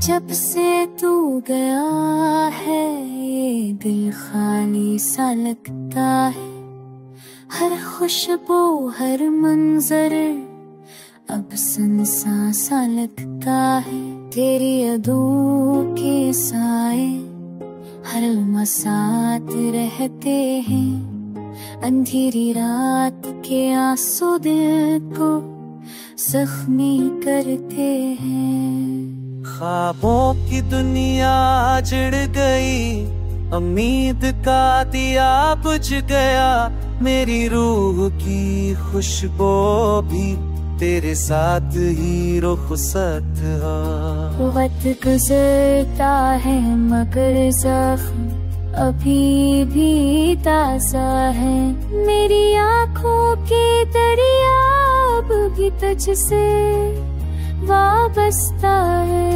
जब से तू गया है ये दिल खाली सा लगता है। हर खुशबू हर मंजर अब सुनसान सा लगता है। तेरी यादों के साए हर लम्हा साथ रहते हैं। अंधेरी रात के आंसू दिल को जख्मी करते हैं। ख्वाबों की दुनिया जड़ गई, उम्मीद का दिया बुझ गया। मेरी रूह की खुशबू भी तेरे साथ ही रुखसत हो। वक्त गुजरता है मगर जख्म अभी भी ताज़ा है। मेरी आँखों के दरिया अब भी तुझसे वाबस्ता है।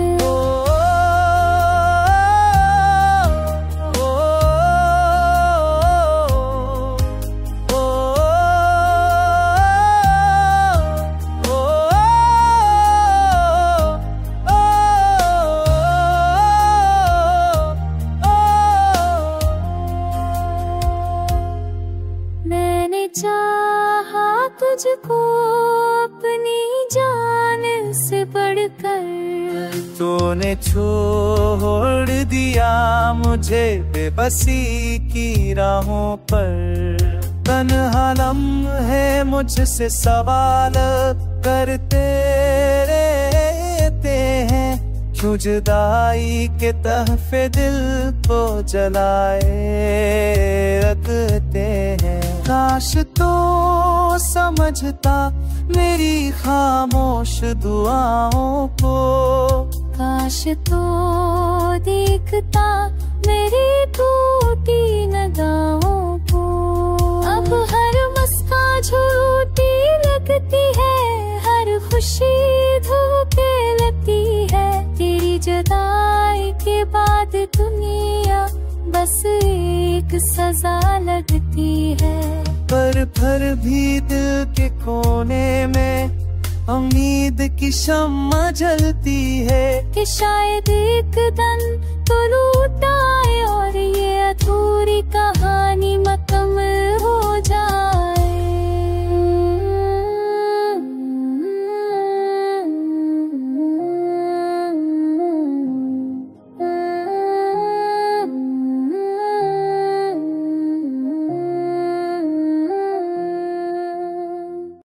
मैंने चाहा तुझको अपनी जान से बढ़कर, तूने छोड़ दिया मुझे बेबसी की राहों पर। तन्हा लम्हे मुझसे सवाल करते रहते हैं। क्यों जुदाई के तहफे दिल को जलाए रखते हैं। काश तो समझता मेरी खामोश दुआओं को। काश तो देखता मेरी टूटी निगाहों को। अब हर मुस्कान झूठी लगती है, हर खुशी धोखे लगती है। तेरी जुदाई के बाद दुनिया बस एक सजा लगती है। पर भी दिल के कोने में उम्मीद की शम्मा जलती है। कि शायद एक दिन तो लौट आए और ये अधूरी कहानी मुकम्मल हो जाए।